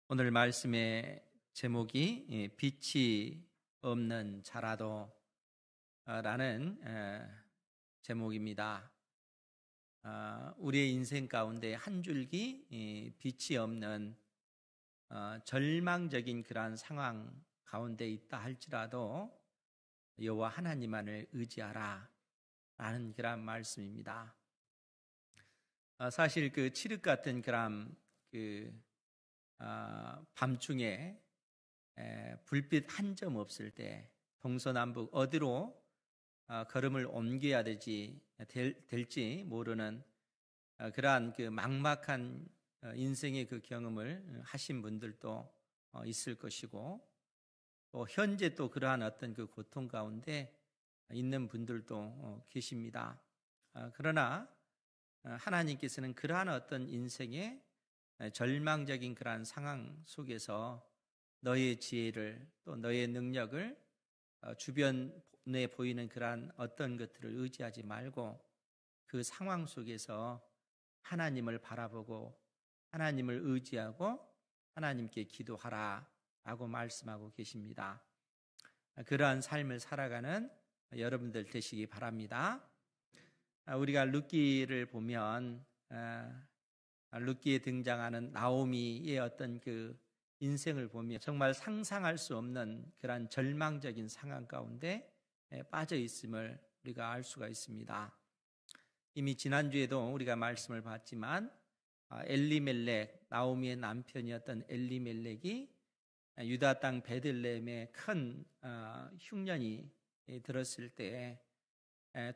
오늘 말씀의 제목이 빛이 없는 자라도 라는 제목입니다. 우리의 인생 가운데 한 줄기 빛이 없는 절망적인 그러한 상황 가운데 있다 할지라도 여호와 하나님만을 의지하라 라는 그러한 말씀입니다. 사실 그 칠흑 같은 그런 밤중에 불빛 한 점 없을 때 동서남북 어디로 걸음을 옮겨야 될지 모르는 그러한 그 막막한 인생의 그 경험을 하신 분들도 있을 것이고, 또 현재 또 그러한 어떤 그 고통 가운데 있는 분들도 계십니다. 그러나 하나님께서는 그러한 어떤 인생의 절망적인 그러한 상황 속에서 너의 지혜를 또 너의 능력을 주변에 보이는 그러한 어떤 것들을 의지하지 말고 그 상황 속에서 하나님을 바라보고 하나님을 의지하고 하나님께 기도하라 라고 말씀하고 계십니다. 그러한 삶을 살아가는 여러분들 되시기 바랍니다. 우리가 룻기를 보면 룻기에 등장하는 나오미의 어떤 그 인생을 보면 정말 상상할 수 없는 그런 절망적인 상황 가운데 빠져 있음을 우리가 알 수가 있습니다. 이미 지난주에도 우리가 말씀을 봤지만 엘리멜렉, 나오미의 남편이었던 엘리멜렉이 유다 땅 베들레헴에 큰 흉년이 들었을 때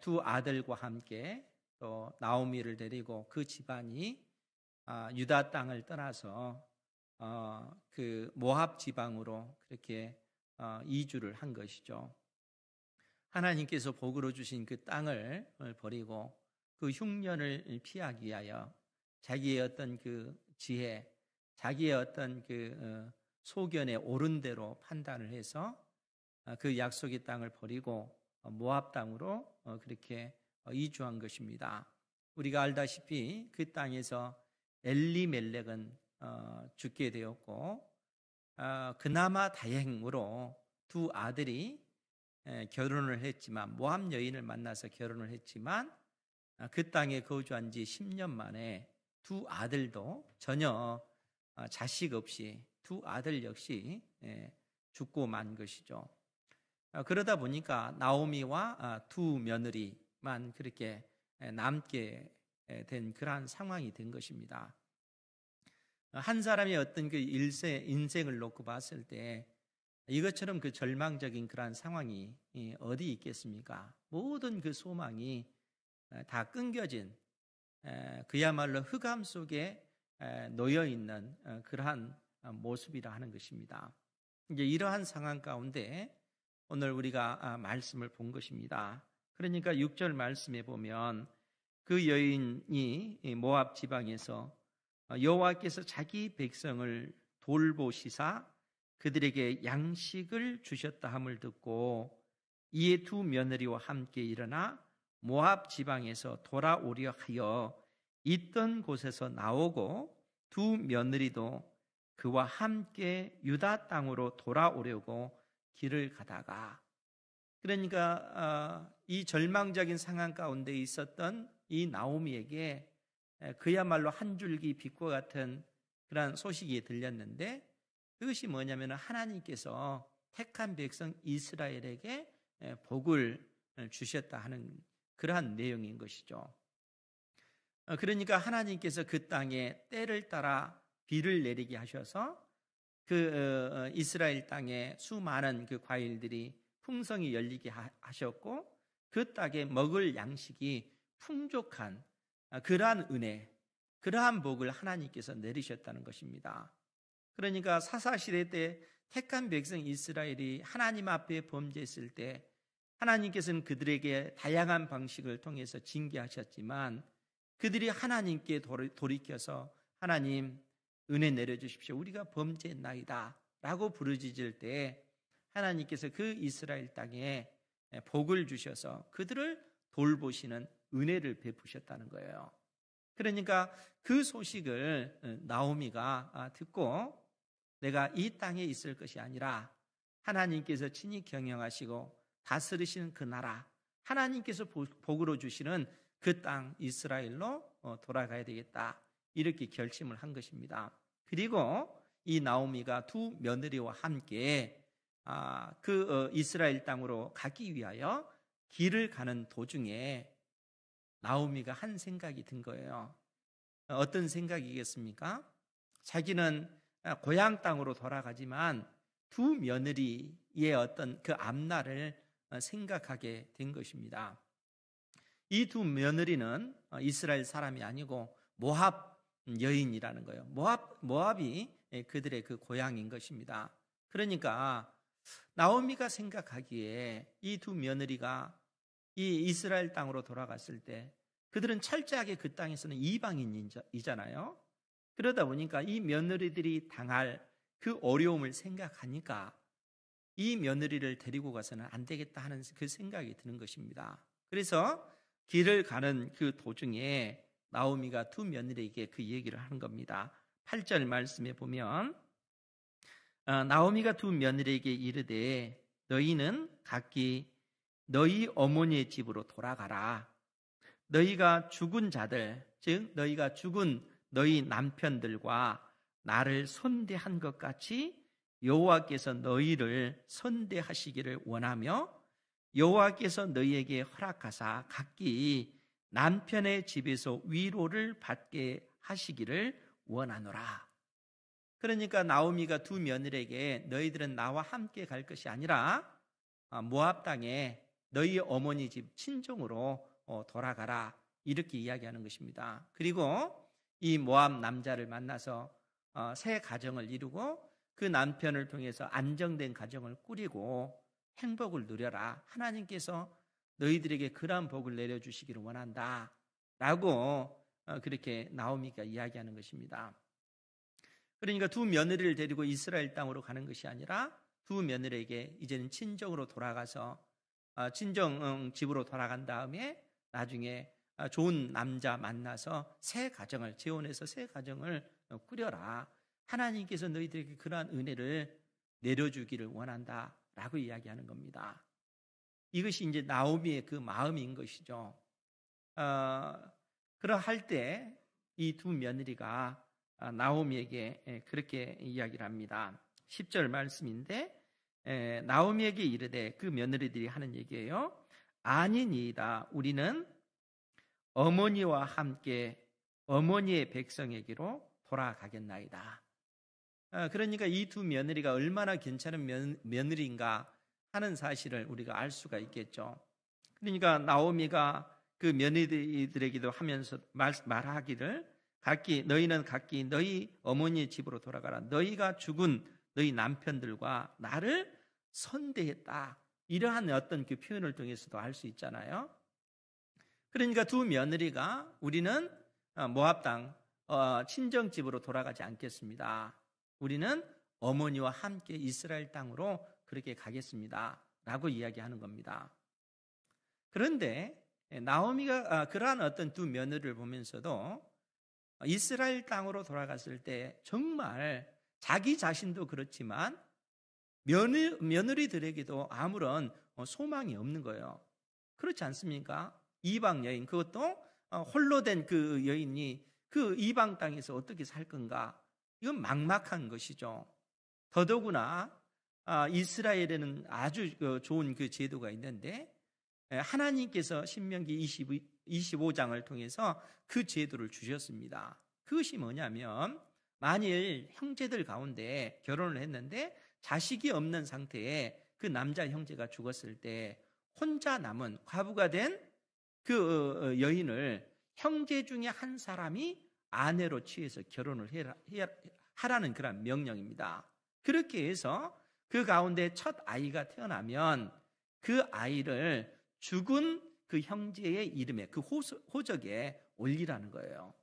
두 아들과 함께 또 나오미를 데리고 그 집안이 유다 땅을 떠나서 그 모압 지방으로 그렇게 이주를 한 것이죠. 하나님께서 복으로 주신 그 땅을 버리고 그 흉년을 피하기 위하여 자기의 어떤 그 지혜, 자기의 어떤 그 소견에 옳은 대로 판단을 해서 그 약속의 땅을 버리고 모압 땅으로 그렇게 이주한 것입니다. 우리가 알다시피 그 땅에서 엘리멜렉은 죽게 되었고, 그나마 다행으로 두 아들이 결혼을 했지만, 모압 여인을 만나서 결혼을 했지만 그 땅에 거주한 지 10년 만에 두 아들도 전혀 자식 없이 두 아들 역시 죽고 만 것이죠. 그러다 보니까 나오미와 두 며느리만 그렇게 남게 된 그러한 상황이 된 것입니다. 한 사람의 어떤 그 인생을 놓고 봤을 때 이것처럼 그 절망적인 그러한 상황이 어디 있겠습니까? 모든 그 소망이 다 끊겨진 그야말로 흑암 속에 놓여 있는 그러한 모습이라 하는 것입니다. 이제 이러한 상황 가운데 오늘 우리가 말씀을 본 것입니다. 그러니까 6절 말씀에 보면 그 여인이 모압 지방에서 여호와께서 자기 백성을 돌보시사 그들에게 양식을 주셨다 함을 듣고 이에 두 며느리와 함께 일어나 모압 지방에서 돌아오려 하여 있던 곳에서 나오고 두 며느리도 그와 함께 유다 땅으로 돌아오려고 길을 가다가, 그러니까 이 절망적인 상황 가운데 있었던 이 나오미에게 그야말로 한 줄기 빛과 같은 그런 소식이 들렸는데, 그것이 뭐냐면 하나님께서 택한 백성 이스라엘에게 복을 주셨다 하는 그러한 내용인 것이죠. 그러니까 하나님께서 그 땅에 때를 따라 비를 내리게 하셔서 그 이스라엘 땅에 수많은 그 과일들이 풍성히 열리게 하셨고, 그 땅에 먹을 양식이 풍족한 그러한 은혜, 그러한 복을 하나님께서 내리셨다는 것입니다. 그러니까 사사시대 때 택한 백성 이스라엘이 하나님 앞에 범죄했을 때 하나님께서는 그들에게 다양한 방식을 통해서 징계하셨지만, 그들이 하나님께 돌이켜서 하나님 은혜 내려주십시오, 우리가 범죄했나이다 라고 부르짖을 때 하나님께서 그 이스라엘 땅에 복을 주셔서 그들을 돌보시는 은혜를 베푸셨다는 거예요. 그러니까 그 소식을 나오미가 듣고 내가 이 땅에 있을 것이 아니라 하나님께서 친히 경영하시고 다스리시는 그 나라, 하나님께서 복으로 주시는 그 땅 이스라엘로 돌아가야 되겠다, 이렇게 결심을 한 것입니다. 그리고 이 나오미가 두 며느리와 함께 이스라엘 땅으로 가기 위하여 길을 가는 도중에 나오미가 한 생각이 든 거예요. 어떤 생각이겠습니까? 자기는 고향 땅으로 돌아가지만 두 며느리의 어떤 그 앞날을 생각하게 된 것입니다. 이 두 며느리는 이스라엘 사람이 아니고 모압 여인이라는 거예요. 모압이 그들의 그 고향인 것입니다. 그러니까 나오미가 생각하기에 이 두 며느리가 이 이스라엘 땅으로 돌아갔을 때 그들은 철저하게 그 땅에서는 이방인이잖아요. 그러다 보니까 이 며느리들이 당할 그 어려움을 생각하니까 이 며느리를 데리고 가서는 안 되겠다 하는 그 생각이 드는 것입니다. 그래서 길을 가는 그 도중에 나오미가 두 며느리에게 그 얘기를 하는 겁니다. 8절 말씀에 보면 나오미가 두 며느리에게 이르되 너희는 각기 너희 어머니의 집으로 돌아가라. 너희가 죽은 자들, 즉 너희가 죽은 너희 남편들과 나를 선대한 것 같이 여호와께서 너희를 선대하시기를 원하며 여호와께서 너희에게 허락하사 각기 남편의 집에서 위로를 받게 하시기를 원하노라. 그러니까 나오미가 두 며느리에게 너희들은 나와 함께 갈 것이 아니라 모압 땅에 너희 어머니 집 친정으로 돌아가라, 이렇게 이야기하는 것입니다. 그리고 이 모압 남자를 만나서 새 가정을 이루고 그 남편을 통해서 안정된 가정을 꾸리고 행복을 누려라. 하나님께서 너희들에게 그러한 복을 내려주시기를 원한다 라고 그렇게 나오미가 이야기하는 것입니다. 그러니까 두 며느리를 데리고 이스라엘 땅으로 가는 것이 아니라 두 며느리에게 이제는 친정으로 돌아가서 친정 집으로 돌아간 다음에 나중에 좋은 남자 만나서 새 가정을 재혼해서 새 가정을 꾸려라. 하나님께서 너희들에게 그러한 은혜를 내려주기를 원한다 라고 이야기하는 겁니다. 이것이 이제 나오미의 그 마음인 것이죠. 그러할 때 이 두 며느리가 나오미에게 그렇게 이야기를 합니다. 10절 말씀인데 나오미에게 이르되, 그 며느리들이 하는 얘기예요. 아니니이다. 우리는 어머니와 함께 어머니의 백성에게로 돌아가겠나이다. 그러니까 이 두 며느리가 얼마나 괜찮은 며느리인가 하는 사실을 우리가 알 수가 있겠죠. 그러니까 나오미가 그 며느리들에게도 하면서 말하기를 너희는 각기 너희 어머니의 집으로 돌아가라. 너희가 죽은 너희 남편들과 나를 선대했다. 이러한 어떤 그 표현을 통해서도 알 수 있잖아요. 그러니까 두 며느리가 우리는 모압 땅 친정집으로 돌아가지 않겠습니다. 우리는 어머니와 함께 이스라엘 땅으로 그렇게 가겠습니다 라고 이야기하는 겁니다. 그런데 나오미가 그러한 어떤 두 며느리를 보면서도 이스라엘 땅으로 돌아갔을 때 정말 자기 자신도 그렇지만 며느리들에게도 아무런 소망이 없는 거예요. 그렇지 않습니까? 이방 여인, 그것도 홀로 된 그 여인이 그 이방 땅에서 어떻게 살 건가? 이건 막막한 것이죠. 더더구나 이스라엘에는 아주 좋은 그 제도가 있는데 하나님께서 신명기 25장을 통해서 그 제도를 주셨습니다. 그것이 뭐냐면 만일 형제들 가운데 결혼을 했는데 자식이 없는 상태에 그 남자 형제가 죽었을 때 혼자 남은 과부가 된 그 여인을 형제 중에 한 사람이 아내로 취해서 결혼을 하라는 그런 명령입니다. 그렇게 해서 그 가운데 첫 아이가 태어나면 그 아이를 죽은 그 형제의 이름에 그 호적에 올리라는 거예요.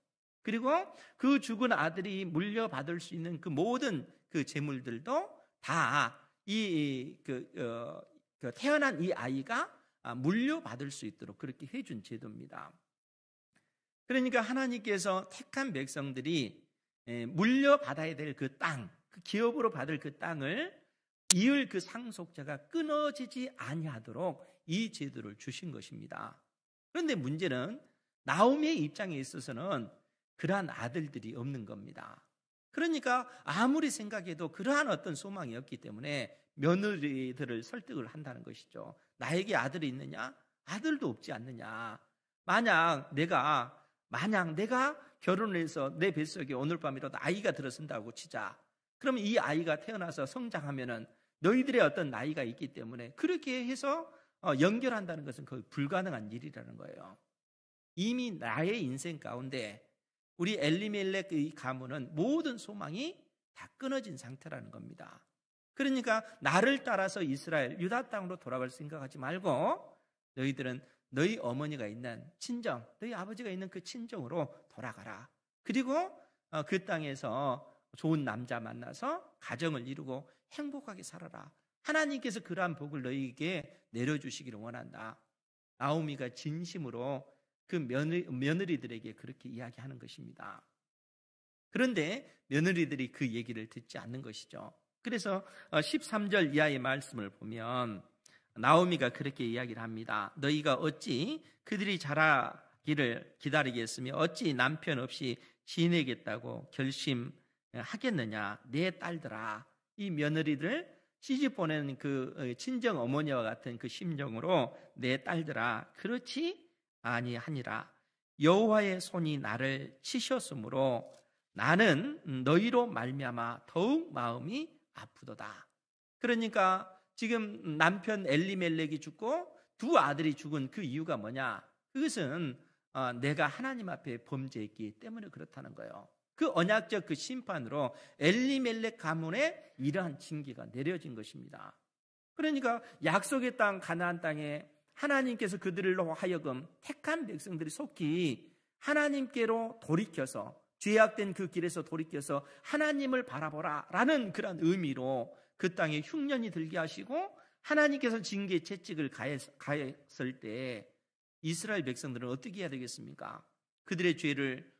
그리고 그 죽은 아들이 물려받을 수 있는 그 모든 그 재물들도 다 태어난 이 아이가 물려받을 수 있도록 그렇게 해준 제도입니다. 그러니까 하나님께서 택한 백성들이 물려받아야 될 그 땅, 그 기업으로 받을 그 땅을 이을 그 상속자가 끊어지지 아니하도록 이 제도를 주신 것입니다. 그런데 문제는 나오미의 입장에 있어서는 그러한 아들들이 없는 겁니다. 그러니까 아무리 생각해도 그러한 어떤 소망이 없기 때문에 며느리들을 설득을 한다는 것이죠. 나에게 아들이 있느냐? 아들도 없지 않느냐? 만약 내가 결혼을 해서 내 뱃속에 오늘 밤이라도 아이가 들어선다고 치자. 그러면 이 아이가 태어나서 성장하면은 너희들의 어떤 나이가 있기 때문에 그렇게 해서 연결한다는 것은 거의 불가능한 일이라는 거예요. 이미 나의 인생 가운데 우리 엘리멜렉의 가문은 모든 소망이 다 끊어진 상태라는 겁니다. 그러니까 나를 따라서 이스라엘, 유다 땅으로 돌아갈 생각하지 말고 너희들은 너희 어머니가 있는 친정, 너희 아버지가 있는 그 친정으로 돌아가라. 그리고 그 땅에서 좋은 남자 만나서 가정을 이루고 행복하게 살아라. 하나님께서 그러한 복을 너희에게 내려주시기를 원한다. 나오미가 진심으로 그 며느리들에게 그렇게 이야기하는 것입니다. 그런데 며느리들이 그 얘기를 듣지 않는 것이죠. 그래서 13절 이하의 말씀을 보면 나오미가 그렇게 이야기를 합니다. 너희가 어찌 그들이 자라기를 기다리겠으며 어찌 남편 없이 지내겠다고 결심하겠느냐. 내 딸들아, 이 며느리들 시집 보내는 그 친정 어머니와 같은 그 심정으로 내 딸들아, 그렇지 아니하니라. 여호와의 손이 나를 치셨으므로 나는 너희로 말미암아 더욱 마음이 아프도다. 그러니까 지금 남편 엘리멜렉이 죽고 두 아들이 죽은 그 이유가 뭐냐? 그것은 내가 하나님 앞에 범죄했기 때문에 그렇다는 거예요. 그 언약적 그 심판으로 엘리멜렉 가문에 이러한 징계가 내려진 것입니다. 그러니까 약속의 땅 가나안 땅에 하나님께서 그들로 하여금 택한 백성들이 속히 하나님께로 돌이켜서 죄악된 그 길에서 돌이켜서 하나님을 바라보라 라는 그런 의미로 그 땅에 흉년이 들게 하시고 하나님께서 징계 채찍을 가했을 때 이스라엘 백성들은 어떻게 해야 되겠습니까? 그들의 죄를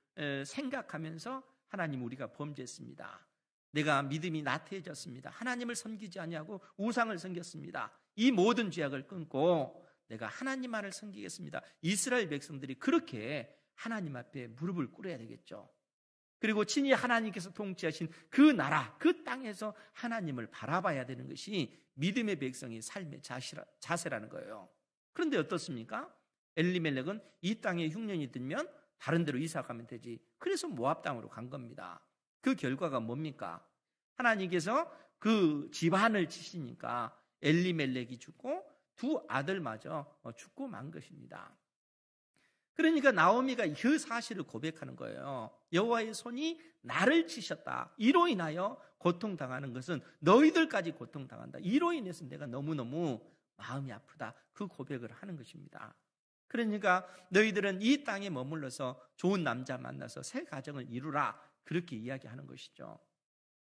생각하면서 하나님, 우리가 범죄했습니다. 내가 믿음이 나태해졌습니다. 하나님을 섬기지 아니하고 우상을 섬겼습니다. 이 모든 죄악을 끊고 내가 하나님만을 섬기겠습니다. 이스라엘 백성들이 그렇게 하나님 앞에 무릎을 꿇어야 되겠죠. 그리고 친히 하나님께서 통치하신 그 나라, 그 땅에서 하나님을 바라봐야 되는 것이 믿음의 백성의 삶의 자세라는 거예요. 그런데 어떻습니까? 엘리멜렉은 이 땅에 흉년이 들면 다른 데로 이사 가면 되지. 그래서 모압 땅으로 간 겁니다. 그 결과가 뭡니까? 하나님께서 그 집안을 치시니까 엘리멜렉이 죽고 두 아들마저 죽고 만 것입니다. 그러니까 나오미가 그 사실을 고백하는 거예요. 여호와의 손이 나를 치셨다. 이로 인하여 고통당하는 것은 너희들까지 고통당한다. 이로 인해서 내가 너무너무 마음이 아프다. 그 고백을 하는 것입니다. 그러니까 너희들은 이 땅에 머물러서 좋은 남자 만나서 새 가정을 이루라. 그렇게 이야기하는 것이죠.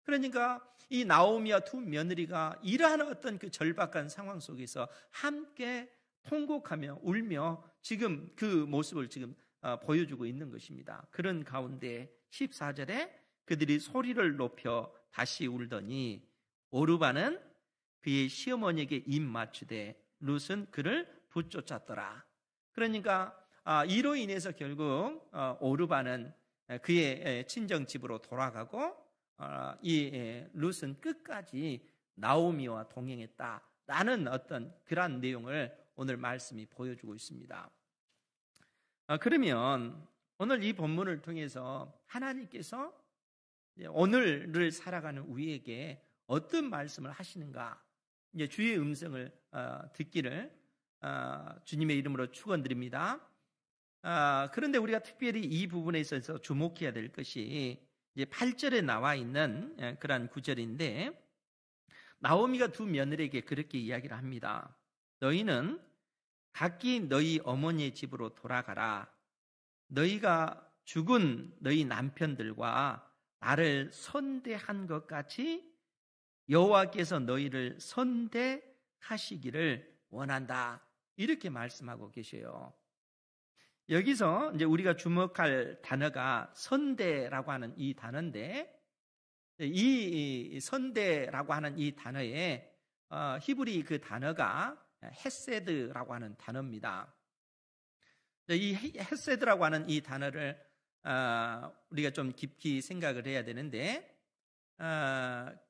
그러니까 이 나오미와 두 며느리가 이러한 어떤 그 절박한 상황 속에서 함께 통곡하며 울며 지금 그 모습을 지금 보여주고 있는 것입니다. 그런 가운데 14절에 그들이 소리를 높여 다시 울더니 오르바는 그의 시어머니에게 입 맞추되 룻은 그를 붙쫓았더라. 그러니까 이로 인해서 결국 오르바는 그의 친정집으로 돌아가고 이 룻은 끝까지 나오미와 동행했다라는 어떤 그러한 내용을 오늘 말씀이 보여주고 있습니다. 그러면 오늘 이 본문을 통해서 하나님께서 오늘을 살아가는 우리에게 어떤 말씀을 하시는가, 이제 주의 음성을 듣기를 주님의 이름으로 축원드립니다. 그런데 우리가 특별히 이 부분에 있어서 주목해야 될 것이 이제 8절에 나와 있는 그런 구절인데, 나오미가 두 며느리에게 그렇게 이야기를 합니다. 너희는 각기 너희 어머니의 집으로 돌아가라. 너희가 죽은 너희 남편들과 나를 선대한 것 같이 여호와께서 너희를 선대하시기를 원한다. 이렇게 말씀하고 계셔요. 여기서 이제 우리가 주목할 단어가 선대라고 하는 이 단어인데, 이 선대라고 하는 이 단어에 히브리 그 단어가 헤세드라고 하는 단어입니다. 이 헤세드라고 하는 이 단어를 우리가 좀 깊이 생각을 해야 되는데,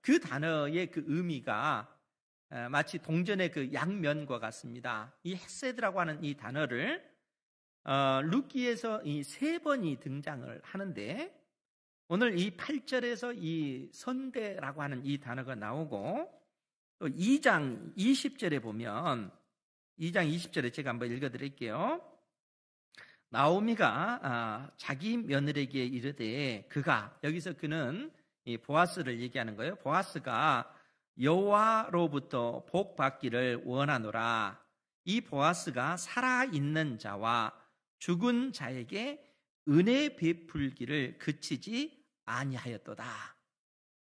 그 단어의 그 의미가 마치 동전의 그 양면과 같습니다. 이 헤세드라고 하는 이 단어를 룻기에서 이 3번이 등장을 하는데, 오늘 이 8절에서 이 선대라고 하는 이 단어가 나오고, 또 2장 20절에 보면, 2장 20절에 제가 한번 읽어드릴게요. 나오미가 자기 며느리에게 이르되, 그가, 여기서 그는 이 보아스를 얘기하는 거예요. 보아스가 여호와로부터 복 받기를 원하노라. 이 보아스가 살아있는 자와 죽은 자에게 은혜 베풀기를 그치지 아니하였도다.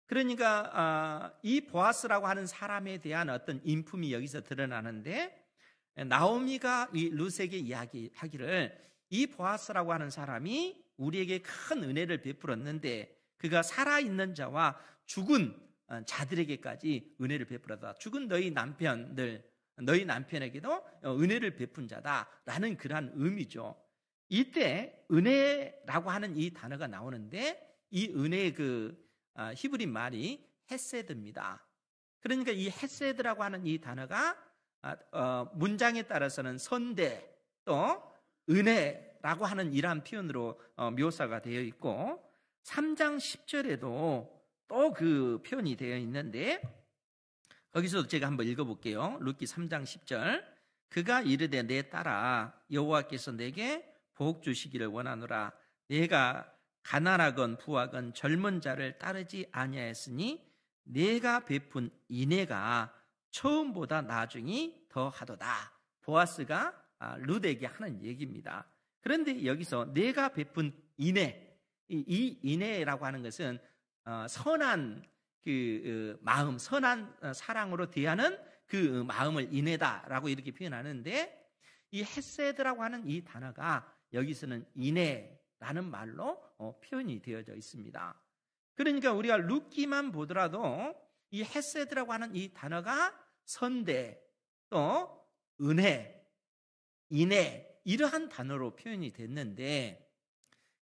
그러니까 이 보아스라고 하는 사람에 대한 어떤 인품이 여기서 드러나는데, 나오미가 이 룻에게 이야기하기를, 이 보아스라고 하는 사람이 우리에게 큰 은혜를 베풀었는데 그가 살아있는 자와 죽은 자들에게까지 은혜를 베풀었다. 죽은 너희 남편에게도 은혜를 베푼 자다라는 그러한 의미죠. 이때 은혜라고 하는 이 단어가 나오는데, 이 은혜의 그 히브리 말이 헤세드입니다. 그러니까 이 헤세드라고 하는 이 단어가 문장에 따라서는 선대 또 은혜라고 하는 이러한 표현으로 묘사가 되어 있고, 3장 10절에도 또 그 표현이 되어 있는데, 거기서도 제가 한번 읽어볼게요. 룻기 3장 10절. 그가 이르되 내 딸아, 여호와께서 내게 복 주시기를 원하노라. 내가 가난하건 부하건 젊은 자를 따르지 아니하였으니 내가 베푼 인애가 처음보다 나중이 더하도다. 보아스가 룻에게 하는 얘기입니다. 그런데 여기서 내가 베푼 인애, 이 인애라고 하는 것은 선한 그 마음, 선한 사랑으로 대하는 그 마음을 인애다라고 이렇게 표현하는데, 이 헤세드라고 하는 이 단어가 여기서는 인애라는 말로 표현이 되어져 있습니다. 그러니까 우리가 룻기만 보더라도 이 헤세드라고 하는 이 단어가 선대 또 은혜, 인애 이러한 단어로 표현이 됐는데,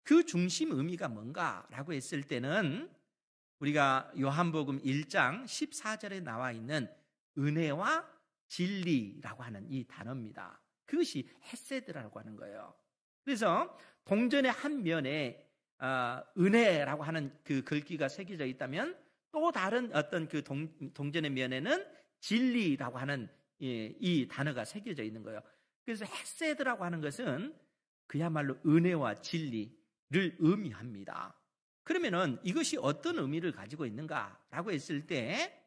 그 중심 의미가 뭔가라고 했을 때는 우리가 요한복음 1장 14절에 나와 있는 은혜와 진리라고 하는 이 단어입니다. 그것이 헤세드라고 하는 거예요. 그래서 동전의 한 면에 은혜라고 하는 그 글귀가 새겨져 있다면, 또 다른 어떤 그 동전의 면에는 진리라고 하는 이 단어가 새겨져 있는 거예요. 그래서 헤세드라고 하는 것은 그야말로 은혜와 진리를 의미합니다. 그러면은 이것이 어떤 의미를 가지고 있는가라고 했을 때,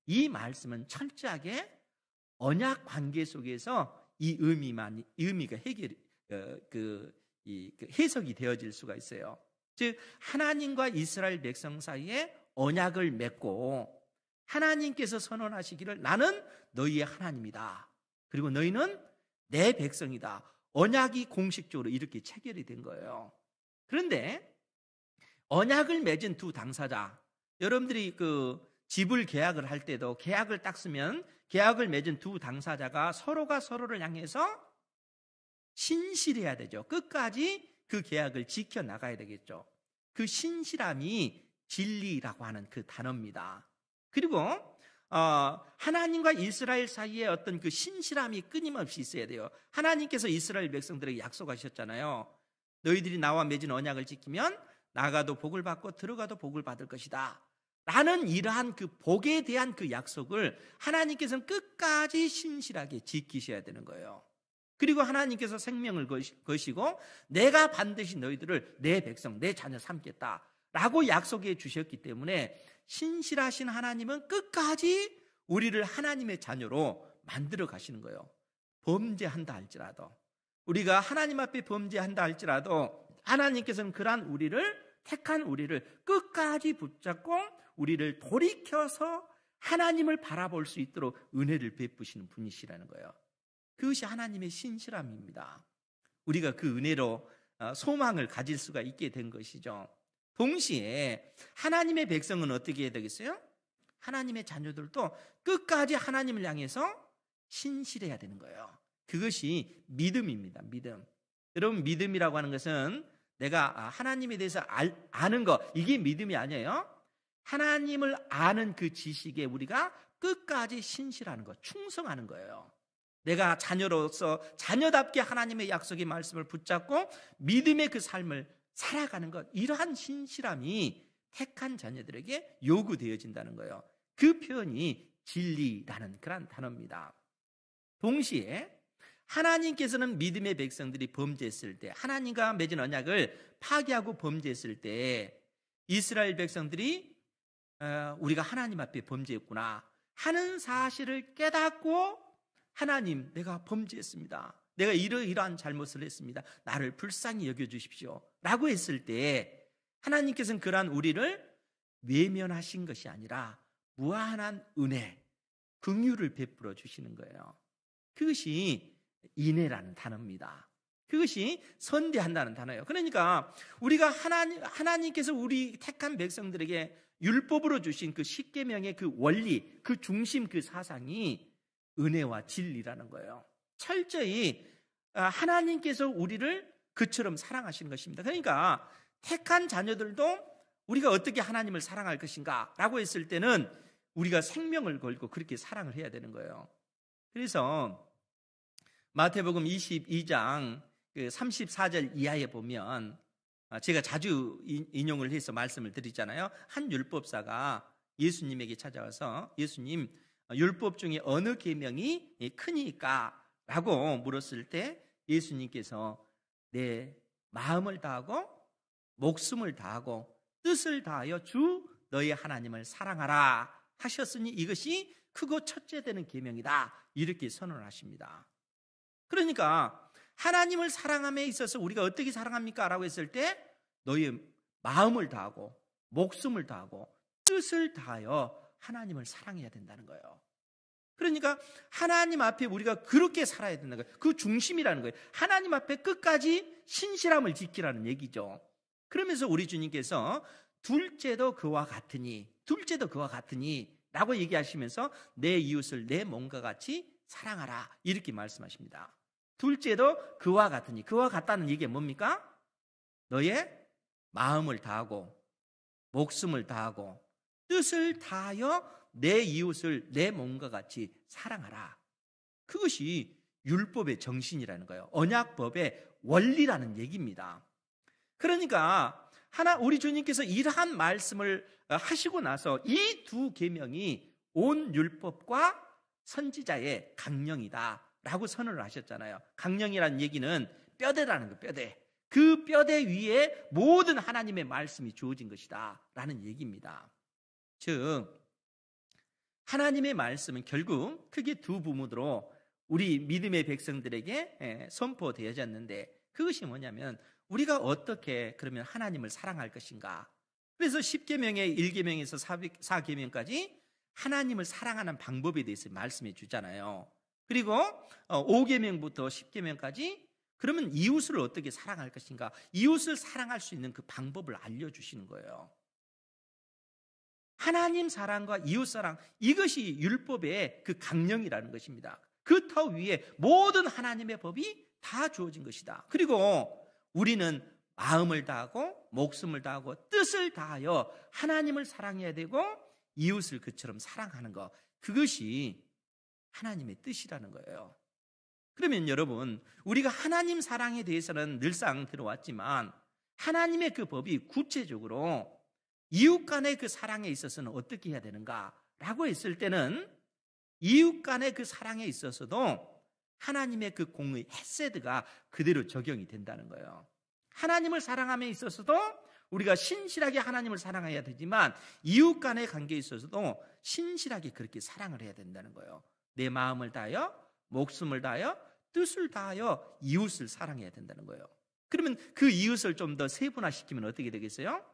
이 말씀은 철저하게 언약 관계 속에서 이 의미가 해석이 되어질 수가 있어요. 즉, 하나님과 이스라엘 백성 사이에 언약을 맺고 하나님께서 선언하시기를 나는 너희의 하나님이다. 그리고 너희는 내 백성이다. 언약이 공식적으로 이렇게 체결이 된 거예요. 그런데 언약을 맺은 두 당사자, 여러분들이 그 집을 계약을 할 때도 계약을 딱 쓰면 계약을 맺은 두 당사자가 서로가 서로를 향해서 신실해야 되죠. 끝까지 그 계약을 지켜나가야 되겠죠. 그 신실함이 진리라고 하는 그 단어입니다. 그리고 하나님과 이스라엘 사이에 어떤 그 신실함이 끊임없이 있어야 돼요. 하나님께서 이스라엘 백성들에게 약속하셨잖아요. 너희들이 나와 맺은 언약을 지키면 나가도 복을 받고 들어가도 복을 받을 것이다 라는 이러한 그 복에 대한 그 약속을 하나님께서는 끝까지 신실하게 지키셔야 되는 거예요. 그리고 하나님께서 생명을 거시고 내가 반드시 너희들을 내 백성, 내 자녀 삼겠다 라고 약속해 주셨기 때문에, 신실하신 하나님은 끝까지 우리를 하나님의 자녀로 만들어 가시는 거예요. 범죄한다 할지라도, 우리가 하나님 앞에 범죄한다 할지라도 하나님께서는 그러한 택한 우리를 끝까지 붙잡고 우리를 돌이켜서 하나님을 바라볼 수 있도록 은혜를 베푸시는 분이시라는 거예요. 그것이 하나님의 신실함입니다. 우리가 그 은혜로 소망을 가질 수가 있게 된 것이죠. 동시에 하나님의 백성은 어떻게 해야 되겠어요? 하나님의 자녀들도 끝까지 하나님을 향해서 신실해야 되는 거예요. 그것이 믿음입니다. 믿음. 여러분, 믿음이라고 하는 것은 내가 하나님에 대해서 아는 거, 이게 믿음이 아니에요. 하나님을 아는 그 지식에 우리가 끝까지 신실하는 거, 충성하는 거예요. 내가 자녀로서 자녀답게 하나님의 약속의 말씀을 붙잡고 믿음의 그 삶을 살아가는 것, 이러한 신실함이 택한 자녀들에게 요구되어진다는 거예요. 그 표현이 진리라는 그런 단어입니다. 동시에 하나님께서는 믿음의 백성들이 범죄했을 때, 하나님과 맺은 언약을 파기하고 범죄했을 때 이스라엘 백성들이 우리가 하나님 앞에 범죄했구나 하는 사실을 깨닫고, 하나님, 내가 범죄했습니다, 내가 이러이러한 잘못을 했습니다, 나를 불쌍히 여겨주십시오 라고 했을 때 하나님께서는 그러한 우리를 외면하신 것이 아니라 무한한 은혜, 긍휼을 베풀어 주시는 거예요. 그것이 인애라는 단어입니다. 그것이 선대한다는 단어예요. 그러니까 우리가 하나님께서 우리 택한 백성들에게 율법으로 주신 그 십계명의 그 원리, 그 중심, 그 사상이 은혜와 진리라는 거예요. 철저히 하나님께서 우리를 그처럼 사랑하시는 것입니다. 그러니까 택한 자녀들도 우리가 어떻게 하나님을 사랑할 것인가 라고 했을 때는 우리가 생명을 걸고 그렇게 사랑을 해야 되는 거예요. 그래서 마태복음 22장 34절 이하에 보면, 제가 자주 인용을 해서 말씀을 드리잖아요. 한 율법사가 예수님에게 찾아와서, 예수님, 율법 중에 어느 계명이 크니까? 라고 물었을 때 예수님께서 내 마음을 다하고 목숨을 다하고 뜻을 다하여 주 너의 하나님을 사랑하라 하셨으니 이것이 크고 첫째 되는 계명이다, 이렇게 선언하십니다. 그러니까 하나님을 사랑함에 있어서 우리가 어떻게 사랑합니까? 라고 했을 때 너의 마음을 다하고 목숨을 다하고 뜻을 다하여 하나님을 사랑해야 된다는 거예요. 그러니까 하나님 앞에 우리가 그렇게 살아야 된다는 거예요. 그 중심이라는 거예요. 하나님 앞에 끝까지 신실함을 지키라는 얘기죠. 그러면서 우리 주님께서 둘째도 그와 같으니 라고 얘기하시면서 내 이웃을 내 몸과 같이 사랑하라, 이렇게 말씀하십니다. 둘째도 그와 같으니, 그와 같다는 얘기가 뭡니까? 너의 마음을 다하고 목숨을 다하고 뜻을 다하여 내 이웃을 내 몸과 같이 사랑하라. 그것이 율법의 정신이라는 거예요. 언약법의 원리라는 얘기입니다. 그러니까 우리 주님께서 이러한 말씀을 하시고 나서 이 두 계명이 온 율법과 선지자의 강령이다 라고 선언을 하셨잖아요. 강령이라는 얘기는 뼈대라는 거예요. 뼈대. 그 뼈대 위에 모든 하나님의 말씀이 주어진 것이다 라는 얘기입니다. 즉 하나님의 말씀은 결국 크게 두 부분으로 우리 믿음의 백성들에게 선포되어졌는데, 그것이 뭐냐면 우리가 어떻게 그러면 하나님을 사랑할 것인가. 그래서 10계명의 1계명에서 4계명까지 하나님을 사랑하는 방법에 대해서 말씀해 주잖아요. 그리고 5계명부터 10계명까지 그러면 이웃을 어떻게 사랑할 것인가, 이웃을 사랑할 수 있는 그 방법을 알려주시는 거예요. 하나님 사랑과 이웃 사랑, 이것이 율법의 그 강령이라는 것입니다. 그 터 위에 모든 하나님의 법이 다 주어진 것이다. 그리고 우리는 마음을 다하고 목숨을 다하고 뜻을 다하여 하나님을 사랑해야 되고 이웃을 그처럼 사랑하는 것, 그것이 하나님의 뜻이라는 거예요. 그러면 여러분, 우리가 하나님 사랑에 대해서는 늘상 들어왔지만 하나님의 그 법이 구체적으로 이웃 간의 그 사랑에 있어서는 어떻게 해야 되는가 라고 했을 때는, 이웃 간의 그 사랑에 있어서도 하나님의 그 공의 헤세드가 그대로 적용이 된다는 거예요. 하나님을 사랑함에 있어서도 우리가 신실하게 하나님을 사랑해야 되지만 이웃 간의 관계에 있어서도 신실하게 그렇게 사랑을 해야 된다는 거예요. 내 마음을 다하여 목숨을 다하여 뜻을 다하여 이웃을 사랑해야 된다는 거예요. 그러면 그 이웃을 좀 더 세분화시키면 어떻게 되겠어요?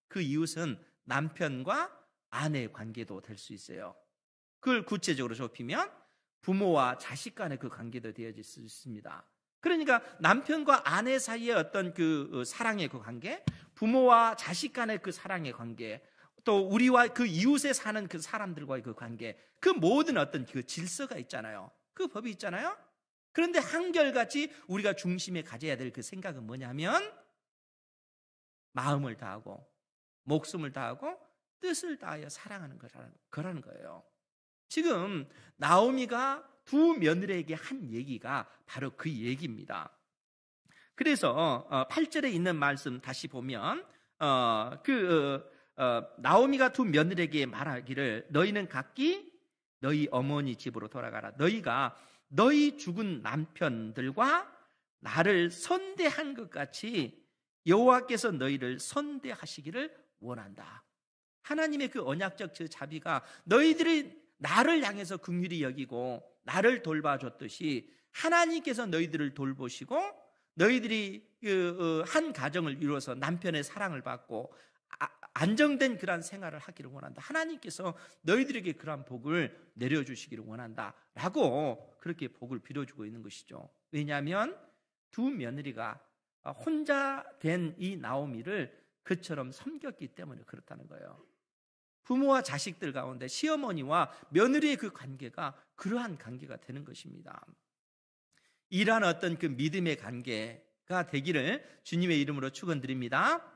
그 이웃은 남편과 아내의 관계도 될 수 있어요. 그걸 구체적으로 좁히면 부모와 자식 간의 그 관계도 되어질 수 있습니다. 그러니까 남편과 아내 사이의 어떤 그 사랑의 그 관계, 부모와 자식 간의 그 사랑의 관계, 또 우리와 그 이웃에 사는 그 사람들과의 그 관계, 그 모든 어떤 그 질서가 있잖아요. 그 법이 있잖아요. 그런데 한결같이 우리가 중심에 가져야 될 그 생각은 뭐냐면 마음을 다하고 목숨을 다하고 뜻을 다하여 사랑하는 거라는 거예요. 지금 나오미가 두 며느리에게 한 얘기가 바로 그 얘기입니다. 그래서 8절에 있는 말씀 다시 보면 나오미가 두 며느리에게 말하기를 너희는 각기 너희 어머니 집으로 돌아가라. 너희가 너희 죽은 남편들과 나를 선대한 것 같이 여호와께서 너희를 선대하시기를 원한다. 하나님의 그 언약적 그 자비가 너희들이 나를 향해서 긍휼히 여기고 나를 돌봐줬듯이 하나님께서 너희들을 돌보시고 너희들이 한 가정을 이루어서 남편의 사랑을 받고 안정된 그러한 생활을 하기를 원한다. 하나님께서 너희들에게 그러한 복을 내려주시기를 원한다 라고 그렇게 복을 빌어주고 있는 것이죠. 왜냐하면 두 며느리가 혼자 된 이 나오미를 그처럼 섬겼기 때문에 그렇다는 거예요. 부모와 자식들 가운데 시어머니와 며느리의 그 관계가 그러한 관계가 되는 것입니다. 이러한 어떤 그 믿음의 관계가 되기를 주님의 이름으로 축원드립니다.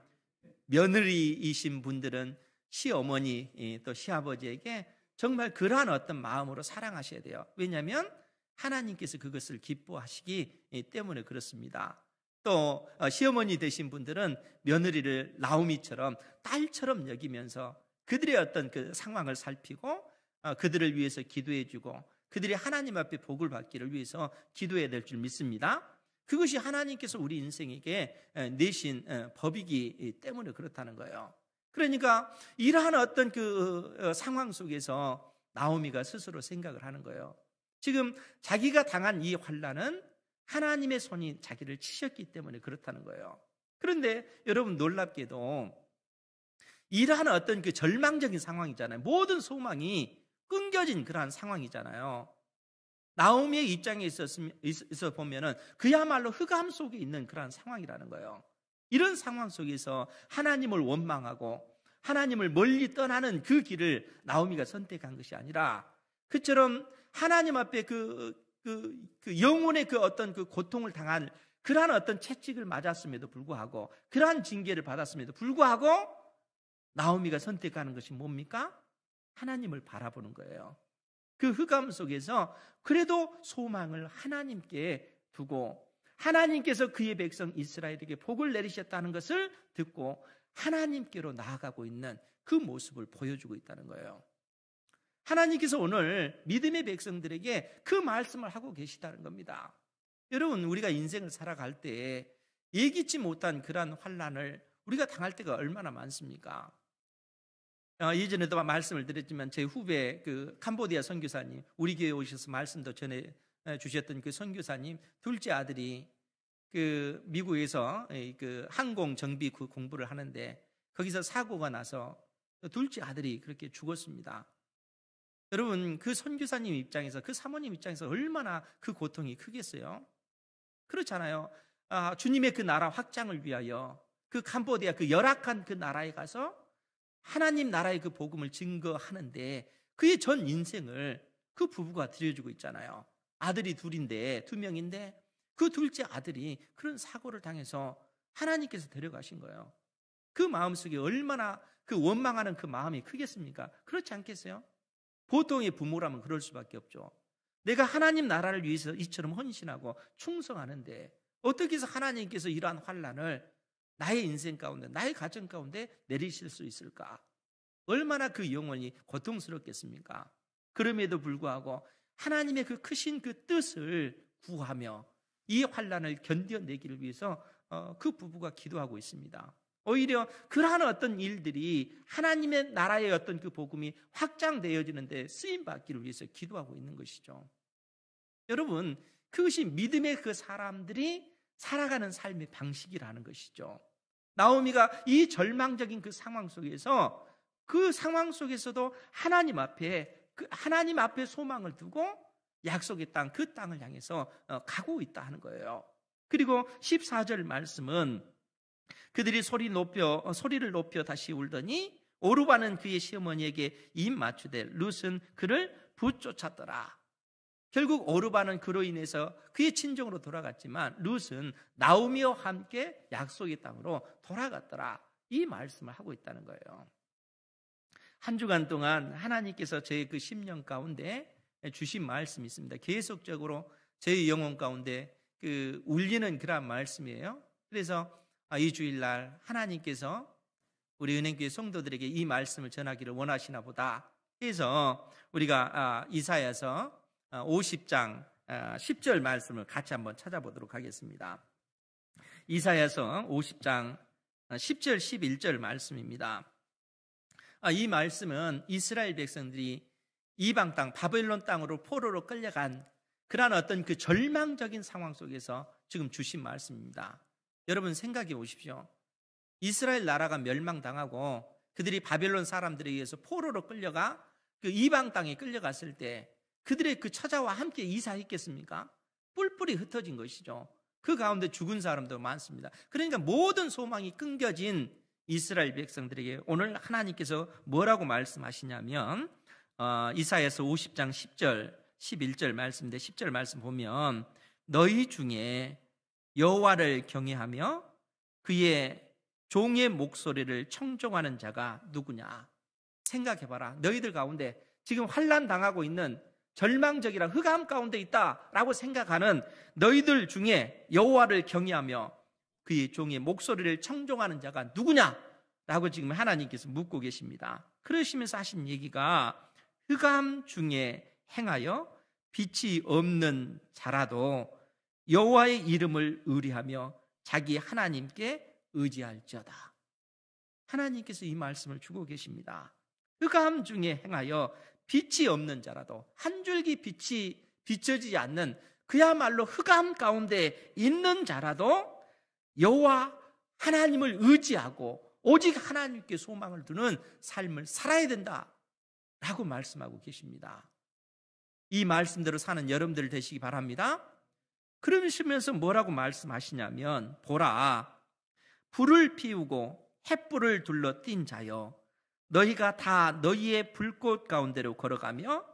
며느리이신 분들은 시어머니 또 시아버지에게 정말 그러한 어떤 마음으로 사랑하셔야 돼요. 왜냐하면 하나님께서 그것을 기뻐하시기 때문에 그렇습니다. 또 시어머니 되신 분들은 며느리를 나오미처럼 딸처럼 여기면서 그들의 어떤 그 상황을 살피고 그들을 위해서 기도해주고 그들이 하나님 앞에 복을 받기를 위해서 기도해야 될 줄 믿습니다. 그것이 하나님께서 우리 인생에게 내신 법이기 때문에 그렇다는 거예요. 그러니까 이러한 어떤 그 상황 속에서 나오미가 스스로 생각을 하는 거예요. 지금 자기가 당한 이 환난은 하나님의 손이 자기를 치셨기 때문에 그렇다는 거예요. 그런데 여러분 놀랍게도 이러한 어떤 그 절망적인 상황이잖아요. 모든 소망이 끊겨진 그러한 상황이잖아요. 나오미의 입장에 있어 보면은 그야말로 흑암 속에 있는 그러한 상황이라는 거예요. 이런 상황 속에서 하나님을 원망하고 하나님을 멀리 떠나는 그 길을 나오미가 선택한 것이 아니라 그처럼 하나님 앞에 그 영혼의 그 어떤 그 고통을 당한 그러한 어떤 채찍을 맞았음에도 불구하고 그러한 징계를 받았음에도 불구하고 나오미가 선택하는 것이 뭡니까? 하나님을 바라보는 거예요. 그 흑암 속에서 그래도 소망을 하나님께 두고 하나님께서 그의 백성 이스라엘에게 복을 내리셨다는 것을 듣고 하나님께로 나아가고 있는 그 모습을 보여주고 있다는 거예요. 하나님께서 오늘 믿음의 백성들에게 그 말씀을 하고 계시다는 겁니다. 여러분, 우리가 인생을 살아갈 때 예기치 못한 그러한 환난을 우리가 당할 때가 얼마나 많습니까? 예전에도 말씀을 드렸지만 제 후배 그 캄보디아 선교사님, 우리 교회에 오셔서 말씀도 전해 주셨던 그 선교사님 둘째 아들이 그 미국에서 그 항공 정비 공부를 하는데 거기서 사고가 나서 둘째 아들이 그렇게 죽었습니다. 여러분, 그 선교사님 입장에서 그 사모님 입장에서 얼마나 그 고통이 크겠어요? 그렇잖아요. 주님의 그 나라 확장을 위하여 그 캄보디아 그 열악한 그 나라에 가서 하나님 나라의 그 복음을 증거하는데 그의 전 인생을 그 부부가 들여주고 있잖아요. 아들이 둘인데, 2명인데 그 둘째 아들이 그런 사고를 당해서 하나님께서 데려가신 거예요. 그 마음속에 얼마나 그 원망하는 그 마음이 크겠습니까? 그렇지 않겠어요? 보통의 부모라면 그럴 수밖에 없죠. 내가 하나님 나라를 위해서 이처럼 헌신하고 충성하는데 어떻게 해서 하나님께서 이러한 환난을 나의 인생 가운데, 나의 가정 가운데 내리실 수 있을까? 얼마나 그 영혼이 고통스럽겠습니까? 그럼에도 불구하고 하나님의 그 크신 그 뜻을 구하며 이 환난을 견뎌내기를 위해서 그 부부가 기도하고 있습니다. 오히려 그러한 어떤 일들이 하나님의 나라의 어떤 그 복음이 확장되어지는데 쓰임받기를 위해서 기도하고 있는 것이죠. 여러분, 그것이 믿음의 그 사람들이 살아가는 삶의 방식이라는 것이죠. 나오미가 이 절망적인 그 상황 속에서 그 상황 속에서도 하나님 앞에 소망을 두고 약속의 땅, 그 땅을 향해서 가고 있다 하는 거예요. 그리고 14절 말씀은 그들이 소리를 높여 다시 울더니 오르바는 그의 시어머니에게 입 맞추되 룻은 그를 붙쫓았더라. 결국 오르바는 그로 인해서 그의 친정으로 돌아갔지만 룻은 나오미와 함께 약속의 땅으로 돌아갔더라. 이 말씀을 하고 있다는 거예요. 한 주간 동안 하나님께서 저의 그 심령 가운데 주신 말씀이 있습니다. 계속적으로 저의 영혼 가운데 그 울리는 그런 말씀이에요. 그래서 이 주일날 하나님께서 우리 은행교회 성도들에게 이 말씀을 전하기를 원하시나 보다 해서 우리가 이사야서 50장 10절 말씀을 같이 한번 찾아보도록 하겠습니다. 이사야서 50장 10절 11절 말씀입니다. 이 말씀은 이스라엘 백성들이 이방 땅 바벨론 땅으로 포로로 끌려간 그러한 어떤 그 절망적인 상황 속에서 지금 주신 말씀입니다. 여러분 생각해 보십시오. 이스라엘 나라가 멸망당하고 그들이 바벨론 사람들에 의해서 포로로 끌려가 그 이방 땅에 끌려갔을 때 그들의 그 처자와 함께 이사했겠습니까? 뿔뿔이 흩어진 것이죠. 그 가운데 죽은 사람도 많습니다. 그러니까 모든 소망이 끊겨진 이스라엘 백성들에게 오늘 하나님께서 뭐라고 말씀하시냐면 이사야서 50장 10절 11절 말씀인데 10절 말씀 보면 너희 중에 여호와를 경외하며 그의 종의 목소리를 청종하는 자가 누구냐? 생각해봐라. 너희들 가운데 지금 환난 당하고 있는 절망적이라 흑암 가운데 있다라고 생각하는 너희들 중에 여호와를 경외하며 그의 종의 목소리를 청종하는 자가 누구냐라고 지금 하나님께서 묻고 계십니다. 그러시면서 하신 얘기가 흑암 중에 행하여 빛이 없는 자라도 여호와의 이름을 의뢰하며 자기 하나님께 의지할지어다. 하나님께서 이 말씀을 주고 계십니다. 흑암 중에 행하여 빛이 없는 자라도 한 줄기 빛이 비춰지지 않는 그야말로 흑암 가운데 있는 자라도 여호와 하나님을 의지하고 오직 하나님께 소망을 두는 삶을 살아야 된다라고 말씀하고 계십니다. 이 말씀대로 사는 여러분들 되시기 바랍니다. 그러시면서 뭐라고 말씀하시냐면 보라 불을 피우고 횃불을 둘러 띈 자여 너희가 다 너희의 불꽃 가운데로 걸어가며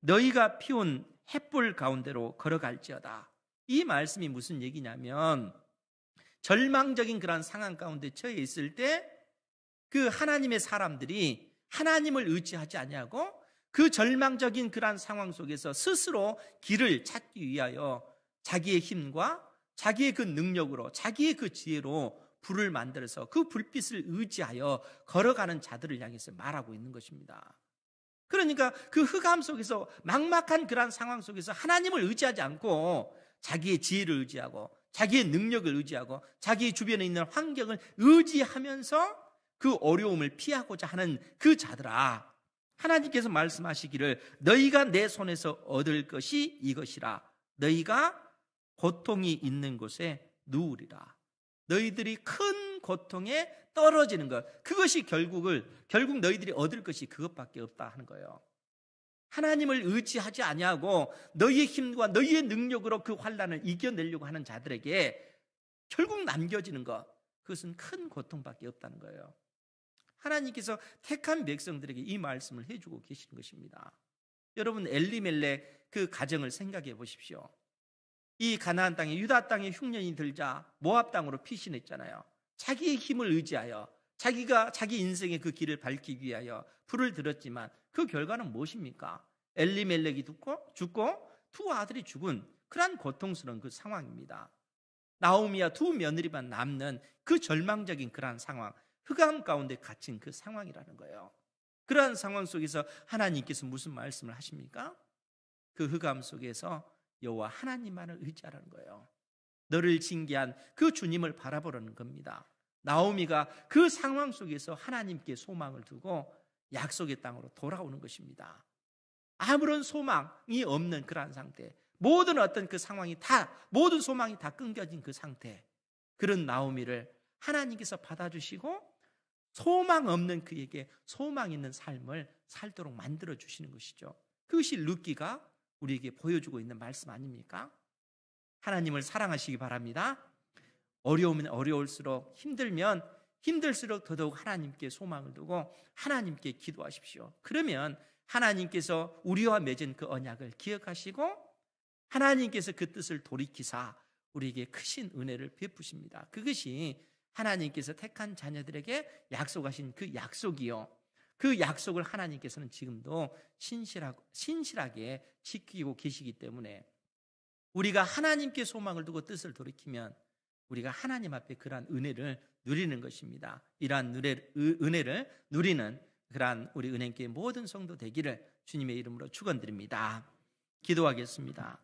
너희가 피운 횃불 가운데로 걸어갈지어다. 이 말씀이 무슨 얘기냐면 절망적인 그런 상황 가운데 처해 있을 때 그 하나님의 사람들이 하나님을 의지하지 아니하고 그 절망적인 그런 상황 속에서 스스로 길을 찾기 위하여 자기의 힘과 자기의 그 능력으로 자기의 그 지혜로 불을 만들어서 그 불빛을 의지하여 걸어가는 자들을 향해서 말하고 있는 것입니다. 그러니까 그 흑암 속에서 막막한 그런 상황 속에서 하나님을 의지하지 않고 자기의 지혜를 의지하고 자기의 능력을 의지하고 자기 주변에 있는 환경을 의지하면서 그 어려움을 피하고자 하는 그 자들아, 하나님께서 말씀하시기를 너희가 내 손에서 얻을 것이 이것이라. 너희가 고통이 있는 곳에 누우리라. 너희들이 큰 고통에 떨어지는 것, 그것이 결국 너희들이 얻을 것이 그것밖에 없다 하는 거예요. 하나님을 의지하지 아니하고 너희의 힘과 너희의 능력으로 그 환난을 이겨내려고 하는 자들에게 결국 남겨지는 것, 그것은 큰 고통밖에 없다는 거예요. 하나님께서 택한 백성들에게 이 말씀을 해주고 계시는 것입니다. 여러분 엘리멜렉 그 가정을 생각해 보십시오. 이 가나안 땅에 유다 땅에 흉년이 들자 모압 땅으로 피신했잖아요. 자기의 힘을 의지하여 자기가 자기 인생의 그 길을 밝히기 위하여 불을 들었지만 그 결과는 무엇입니까? 엘리멜렉이 죽고 두 아들이 죽은 그러한 고통스러운 그 상황입니다. 나오미와 두 며느리만 남는 그 절망적인 그러한 상황, 흑암 가운데 갇힌 그 상황이라는 거예요. 그러한 상황 속에서 하나님께서 무슨 말씀을 하십니까? 그 흑암 속에서 여호와 하나님만을 의지하라는 거예요. 너를 징계한 그 주님을 바라보라는 겁니다. 나오미가 그 상황 속에서 하나님께 소망을 두고 약속의 땅으로 돌아오는 것입니다. 아무런 소망이 없는 그러한 상태, 모든 어떤 그 상황이 모든 소망이 다 끊겨진 그 상태, 그런 나오미를 하나님께서 받아주시고 소망 없는 그에게 소망 있는 삶을 살도록 만들어 주시는 것이죠. 그것이 룻기가 우리에게 보여주고 있는 말씀 아닙니까? 하나님을 사랑하시기 바랍니다. 어려우면 어려울수록, 힘들면 힘들수록 더더욱 하나님께 소망을 두고 하나님께 기도하십시오. 그러면 하나님께서 우리와 맺은 그 언약을 기억하시고 하나님께서 그 뜻을 돌이키사 우리에게 크신 은혜를 베푸십니다. 그것이 하나님께서 택한 자녀들에게 약속하신 그 약속이요, 그 약속을 하나님께서는 지금도 신실하게 지키고 계시기 때문에 우리가 하나님께 소망을 두고 뜻을 돌이키면 우리가 하나님 앞에 그러한 은혜를 누리는 것입니다. 이러한 은혜를 누리는 그러한 우리 은행교회 모든 성도 되기를 주님의 이름으로 축원드립니다. 기도하겠습니다.